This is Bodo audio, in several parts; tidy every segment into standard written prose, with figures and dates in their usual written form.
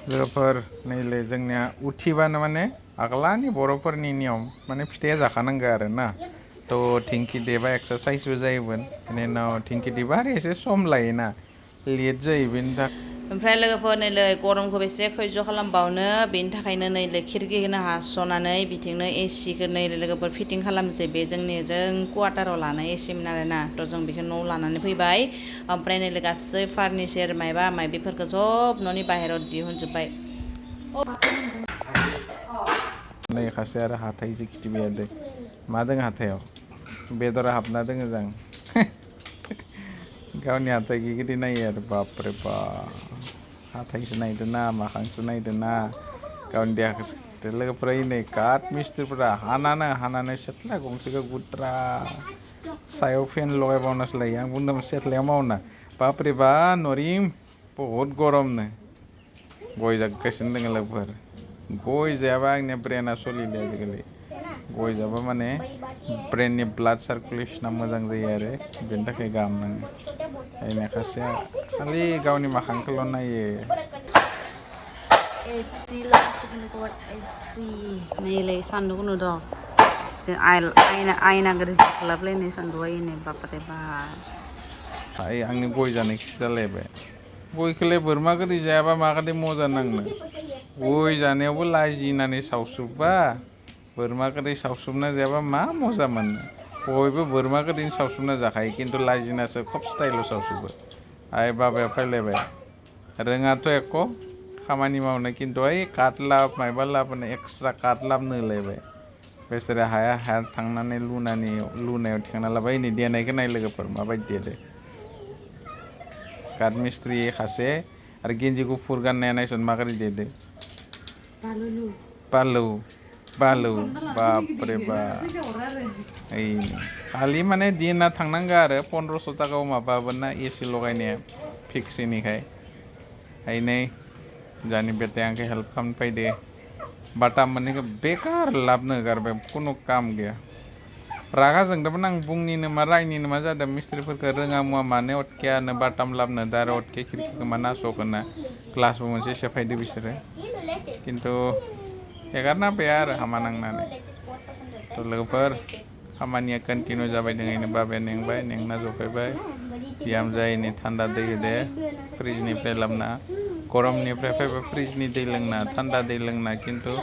लोगोफोर नैले जोंनिया उथिबानो माने आगलानि बर'फोरनि नियम माने फिथाइया जाखानांगौ आरो ना तो थिंखि देबा एक्सारसाइसबो जायोमोन बेनि उनाव थिंखि देबा आरो एसे सम लायोना लेट जायो बेनि थाखाय ओमफ्राय लोगोफोर नैलै गरमखौ बेसे खैज्य खालामबावनो बेनि थाखायनो नैलै खिरखिखौनो हास'नानै बिथिंनो एसिखौ नैलै लोगोफोर फिटिं खालामसै बे जों क्वार्टाराव लानाय एसिमोन आरोना थ' जों बेखौ न'आव लानानै फैबाय ओमफ्राय नैलै गासै फार्निचार मायबा मायबिफोरखौ सब न'नि बाहेरायाव दिहुनजोब्बाय नै खासे आरो हाथाइजों खिथिबाय दे मा दों हाथायाव बेदरा हाबना दोङो जां गावनि हाथाइखि गिदिं नायो आरो बापरे बा हाथाइसो नायदो ना मोखांसो नायदो ना गावनि देहाखौ लोगोफोरा नै काट मिस्ट्रिफोरा हानानै सेथ्ला गंसेखौ गुद्रा सायाव फेन लगायबावनासो लायो आं बुंदोंमोन सेथ्लायाव मावना बापरे बा नरिम बहुद गरमनो गय जागासिनो दङ लोगोफोर गय जायाबा आंनिया ब्रेना सलिले आजिखालि गय जाबा माने ब्रेननि ब्लाड सार्कुलेसना मोजां जायो आरो बेनि थाखाय गाहाम नाङो ओरैनो खासेया खालि गावनि मोखांखौल' नायो एसि एसि नैलै सान्दुंखौ नुदों जों आयना गोदो जोख्लाबलायनाय सान्दुंआ इनै बापरे बा आंनि गय जानायखौसो जालायबाय गयखौलाय बोरमा गोदै जायाबा माबादि मजा नांनो गय जानायावबो लाजिनानै सावसुबबा बोरमा गोदै सावसुबना जायाबा मा मजा मोनो बयबो बोरमा गोदैनि सावसुबना जाखायो खिन्थु लाजिनासो खब स्टाइलाव सावसुबो आइ बाबाया फैलायबाय रोङाथ' एख' खामानि मावनो खिन्थु ओइ काट लाब मायबा लाबोनो एक्सट्रा काट लाबोनो होलायबाय बेसोरो हाया थांनानै लुनायाव थिखांना लाबाय नै देनायखौ नाय लोगोफोर माबायदि देदो काट मिस्ट्रि खासे आरो गेन्जि गुफुर गाननाया नायसन माबोरै देदो बालौ बापरे बा ओइ खालि माने दिना थांनांगौ आरो 1500 थाखायाव माबाबोना एसि लगायनाया फिक्सनिखाय नै जानि बेटाया आंखौ हेल्प खालामनो फैदो बाटाम मोननैखौ बेकार लाबोनो गारबाय खुनु काम गैया रागा जोंदोंमोन आं बुंनिनो मा रायनिनो मा जादों मिस्ट्रिफोरखौ रोङा मुवा मानो अटकेयानो बाटाम लाबोनो दा आरो अटके खिरखिखौ मा नास'गोना ग्लासबो मोनसे सेफायदो बिसोरो खिन्थु हेगारना होबाय आरो हामा नांनानै थ' लोगोफोर खामानिया कन्टिनिउ जाबाय दोङैनो बाबाया नेंना जफायबाय बिहामजोआ थान्दा दै होदो फ्रिजनिफ्राय लाबोना गरमनिफ्राय फैबा फ्रिजनि दै लोंना थान्दा दै लोंना खिन्थु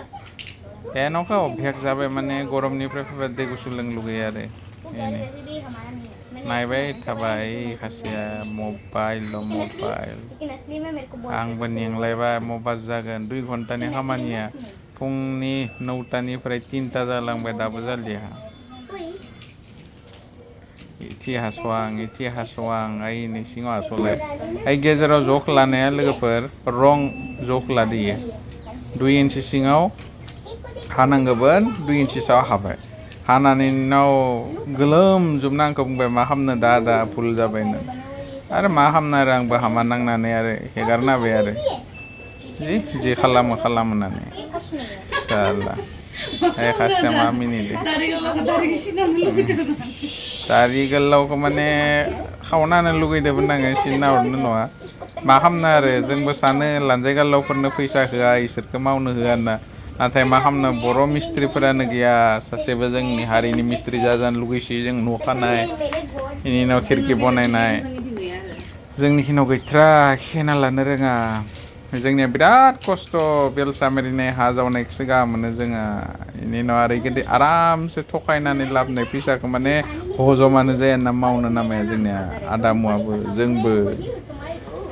एन'खा अभ्यास जाबाय माने गरमनिफ्राय फैबा दै गुसु लोंनो लुगैयो आरो नायबाय थाबाय खासेया मबाइल आंबो नेंलायबाय मबाइल जागोन 2 घन्टानि खामानिया फुंनि 9टानिफ्राय 3टा जालांबाय दाबो जालिया इथि हास'वां ओइ सिङाव हास'लाय ओइ गेजेराव जख लानाया लोगोफोर रं जख लादोयो 2 इन्सि सिङाव हानांगौमोन 2 इन्सि सायाव हाबाय हानानै उनाव गोलोमजोबना आंखौ बुंबाय मा खालामनो दा भुल जाबायनो आरो मा खालामनो आरो आंबो हामा नांनानै आरो हेगारना होबाय आरो जि खालामो होननानै साला खासेया मा मिनिदो दारि गोलावखौ माने खावनानो लुगैदोंमोन आङो सिनना हरनो नङा मा खालामनो आरो जोंबो सानो लान्जाय गालावफोरनो फैसा होआ इसोरखौ मावनो होआ होनना नाथाय मा खालामनो बर' मिस्ट्रिफोरानो गैया सासेबो जोंनि हारिनि मिस्ट्रि जाजानो लुगैसोयो जों न' खानाय बेनि उनाव खिरखि बनायनाय जोंनि खिनाव गैथ्रा खेना लानो रोङा जोंनिया बिराद खस्थ' बेलसा मेरिनाय हा जावनायखौसो गाहाम मोनो जोङो बेनि उनाव आरो बिदि आरामसे थखायनानै लाबोनाय फैसाखौ माने हजमानो जाया ना मावनो नामाया जोंनिया आदा मुवाबो जोंबो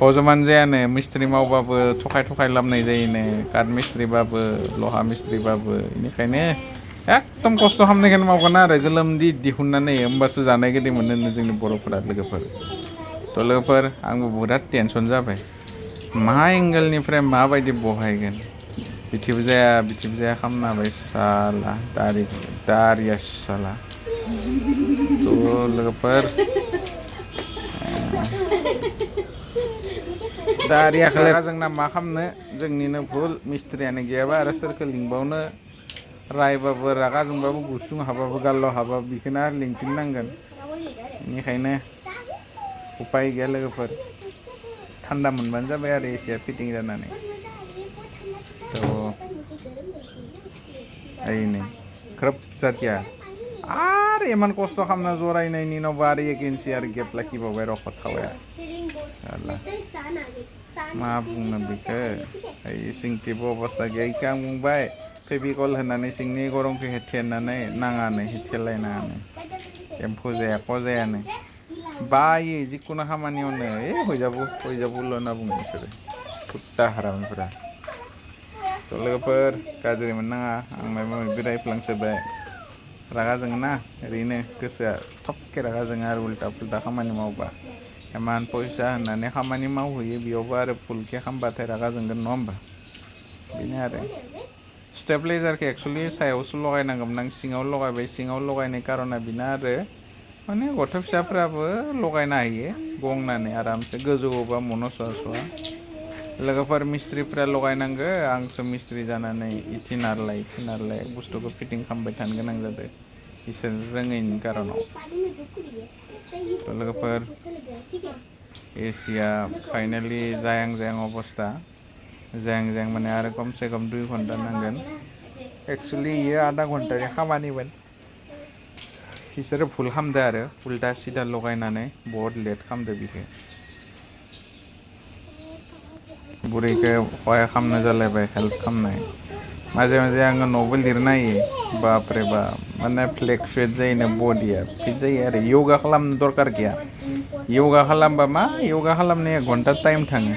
हजमानो जायानो मिस्ट्रि मावबाबो थखाय लाबोनाय जायोनो काट मिस्ट्रिबाबो लहा मिस्ट्रिबाबो बेनिखायनो एकदम खस्थ' खालामनायखौनो मावगोन आरो गोलोमदै दिहुननानै होमबासो जानाय गोदै मोनो जोंनि बर'फोरा लोगोफोर थ' लोगोफोर आंबो बिराद टेनसन जाबाय मा एंगेलनिफ्राय माबायदि बहायगोन बिथिबो जाया खालामना होबाय साला दारिया साला थ' लोगोफोर दारियाखौलाय जोंना मा खालामनो जोंनिनो भुल मिस्ट्रियानो गैयाबा आरो सोरखौ लिंबावनो रायबाबो रागा जोंबाबो गुसुं हाबाबो गाल्लाव हाबाबो बेखौनो आरो लिंफिननांगोन बेनिखायनो उपाय गैया लोगोफोर थान्दा मोनबानो जाबाय आरो एसिया फिटिं जानानै थ' ओइनै ग्रोब जातिया आरो इमान खस्थ' खालामना जरायनायनि उनावबो आरो एगेन्सि आरो गेप लाखिबावबाय र' खथावाया मा बुंनो बेखौ ओइ सिंथिबो अबस्था गैया इखो आं बुंबाय फेभिकल होनानै सिंनि गरमखौ हेथेनानै नाङानो हेथेलायनाङानो एम्फौ जाया ख जायानो बायो जिखुनु खामानियावनो हयजाबु हयजाबुल' होनना बुङो बिसोरो कुत्ता हारामिफोरा थ' लोगोफोर गाज्रि मोननाङा आं माबा माबि रायफ्लांसोबाय रागा जोङोना ओरैनो गोसोआ थबके रागा जोङो आरो उल्टा पुल्टा खामानि मावबा इमान फैसा होननानै खामानि मावहैयो बेयावबो आरो फुलके खालामबाथाय रागा जोंगोन नङा होमबा बेनो आरो स्टेबलाइजारखौ एक्सुवेलि सायावसो लगायनांगौमोन आं सिङाव लगायबाय सिङाव लगायनाय कारना बेनो आरो माने गथ' फिसाफ्राबो लगायना होयो गंनानै आरामसे गोजौआवबा मन'स'वा स'वा लोगोफोर मिस्ट्रिफ्रा लगायनांगो आंसो मिस्ट्रि जानानै इथिनारलाय बुस्थुखौ फिटिं खालामबाय थानो गोनां जादों इसोर रोङैनि कारनाव थ' लोगोफोर एसिया फाइनालि जायां अबस्था जायां माने आरो खमसे खम 2 घन्टा नांगोन एक्सुवेलि इयो आधा घन्टानि खामानिमोन बिसोरो भुल खालामदो आरो उल्टा सिदा लगायनानै बहुत लेट खालामदो बिखौ बुरैखौ हय खालामनो जालायबाय हेल्प खालामनाय माजे माजे आङो न'बो लिरना होयो बापरे बाप माने फ्लेक्सुवेट जायोनो बडिया फिट जायो आरो योगा खालामनो दरकार गैया योगा खालामबा मा योगा खालामनाया घन्टा टाइम थाङो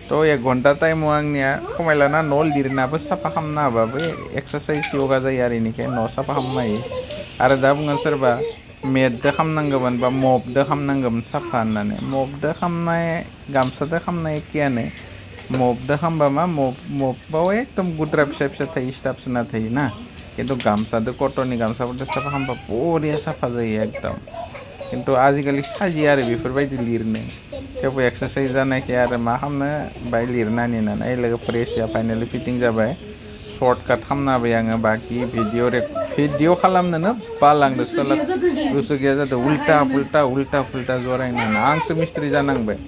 थ' 1 घन्टा टाइमाव आंनिया खमायलाना न' लिरनाबो साफा खालामना होबाबो एक्सारसाइज योगा जायो आरो इनिखाय न' साफा खालामनो हायो आरो दा बुङो सोरबा मेटदो खालामनांगौमोन बा मपदो खालामनांगौमोन साफा होननानै मपदो खालामनाय गामसादो खालामनाय एखेयानो मपदो खालामबा मा मपआव एकदम गुद्रा फिसा फिसा थायो स्टाफ सोना थायो ना खिन्थु गामसादो कटननि गामसाफोरदो साफा खालामबा बरिया साफा जायो एकदम खिन्थु आजिखालि साजियो आरो बेफोरबायदि लिरनो थेवबो एक्सारसाइज जानायखाय आरो मा खालामनो बाय लिरनानै होननानै लोगोफोर एसिया फाइनालि फिटिं जाबाय सर्टकाट खालामना होबाय आङो बाखि भिडिअ खालामनोनो बालांदो साला गोसो गैया जादों उल्टा पुल्टा जरायनानै आंसो मिस्ट्रि जानांबाय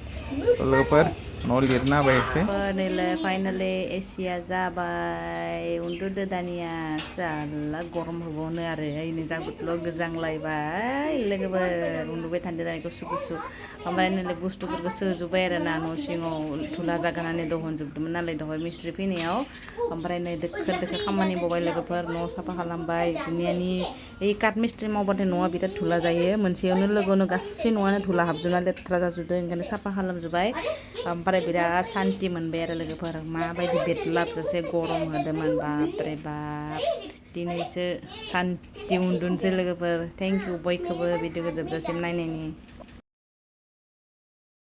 लोगोफोर न' लिरना होबाय एसे नैलाय फाइनालि एसिया जाबाय उन्दुदो दानिया साला गरम होबावनो आरो ओइनै जागुतल' गोजांलायबाय लोगोफोर उन्दुबाय थान्दो दानि गुसु ओमफ्राय नैलाय बुस्थुफोरखौ सोजोब्बाय आरो ना न' सिङाव धुला जागानानै दहनजोबदोंमोन नालाय दहाय मिस्ट्रि फैनायाव ओमफ्राय नै दोखो खामानि मावबाय लोगोफोर न' साफा खालामबाय दुनियानि ओइ काट मिस्ट्रि मावबाथाय न'आ बिराद धुला जायो मोनसेयावनो लोगोआवनो गासै न'आनो धुला हाबजोबना लेथ्रा जाजोबदों ओंखायनो साफा खालामजोब्बाय ओमफ्राय बिराद सान्ति मोनबाय आरो लोगोफोर माबायदि बेदलाबजासे गरम होदोंमोन बापरे बाप दिनैसो सान्ति उन्दुनोसै लोगोफोर थेंक इउ बयखौबो भिडिअखौ जोबजासिम नायनायनि